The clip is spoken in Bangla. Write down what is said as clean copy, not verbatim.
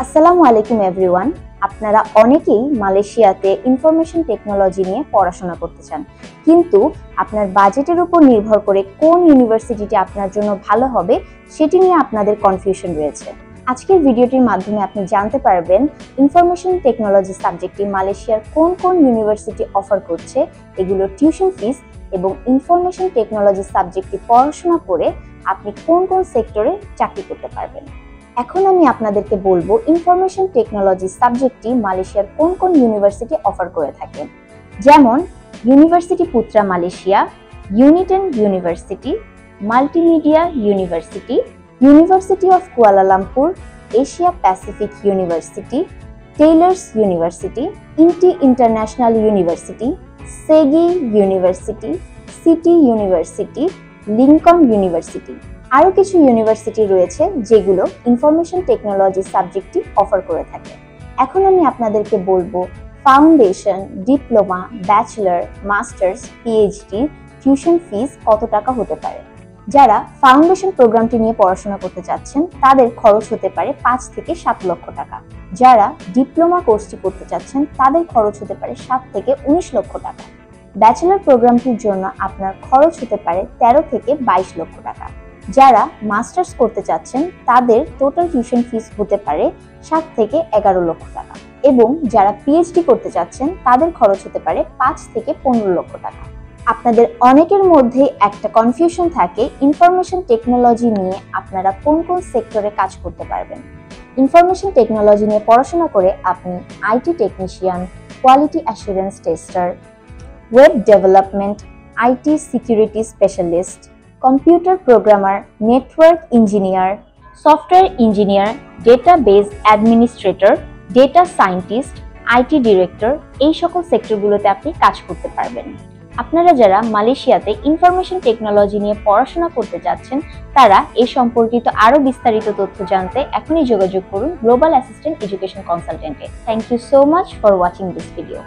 আসসালামু আলাইকুম এভরিওয়ান। আপনারা অনেকেই মালয়েশিয়াতে ইনফরমেশন টেকনোলজি নিয়ে পড়াশোনা করতে চান, কিন্তু আপনার বাজেটের উপর নির্ভর করে কোন ইউনিভার্সিটিটি আপনার জন্য ভালো হবে সেটি নিয়ে আপনাদের কনফিউশন রয়েছে। আজকের ভিডিওটির মাধ্যমে আপনি জানতে পারবেন ইনফরমেশন টেকনোলজি সাবজেক্টটি মালয়েশিয়ার কোন কোন ইউনিভার্সিটি অফার করছে, এগুলোর টিউশন ফিস এবং ইনফরমেশন টেকনোলজি সাবজেক্টটি পড়াশোনা করে আপনি কোন কোন সেক্টরে চাকরি করতে পারবেন। এখন আমি আপনাদেরকে বলবো ইনফরমেশন টেকনোলজি সাবজেক্টটি মালয়েশিয়ার কোন কোন ইউনিভার্সিটি অফার করে থাকে। যেমন university পুত্রা Malaysia, ইউনিটেন university, multimedia university, university of Kuala Lumpur, Asia Pacific university, tailors university, ইন্টি international university, সেগি university, city university, Lincoln university. আরও কিছু ইউনিভার্সিটি রয়েছে যেগুলো ইনফরমেশন টেকনোলজি সাবজেক্টটি অফার করে থাকে। এখন আমি আপনাদেরকে বলবো foundation, diploma, bachelor, masters, PhD tuition fees কত টাকা হতে পারে। যারা ফাউন্ডেশন প্রোগ্রামটি নিয়ে পড়াশোনা করতে চাচ্ছেন তাদের খরচ হতে পারে 5 থেকে 7 লক্ষ টাকা। যারা ডিপ্লোমা কোর্সটি করতে চাচ্ছেন তাদের খরচ হতে পারে 7 থেকে 19 লক্ষ টাকা। ব্যাচেলর প্রোগ্রামটির জন্য আপনার খরচ হতে পারে 13 থেকে 22 লক্ষ টাকা। যারা মাস্টার্স করতে চাচ্ছেন তাদের টোটাল টিউশন ফিস হতে পারে 7 থেকে 11 লক্ষ টাকা, এবং যারা পিএইচডি করতে চাচ্ছেন তাদের খরচ হতে পারে 5 থেকে 15 লক্ষ টাকা। আপনাদের অনেকের মধ্যে একটা কনফিউশন থাকে ইনফরমেশন টেকনোলজি নিয়ে আপনারা কোন কোন সেক্টরে কাজ করতে পারবেন। ইনফরমেশন টেকনোলজি নিয়ে পড়াশোনা করে আপনি IT technician, quality assurance tester, web development, IT security specialist, computer programmer, network engineer, software engineer, database administrator, data scientist, IT director, এই সকল সেক্টরগুলোতে আপনি কাজ করতে পারবেন। আপনারা যারা মালয়েশিয়াতে ইনফরমেশন টেকনোলজি নিয়ে পড়াশোনা করতে যাচ্ছেন তারা এই সম্পর্কিত আরও বিস্তারিত তথ্য জানতে এখনই যোগাযোগ করুন গ্লোবাল অ্যাসিস্ট্যান্ট এডুকেশন কনসালটেন্টে। Thank you so much for watching this video.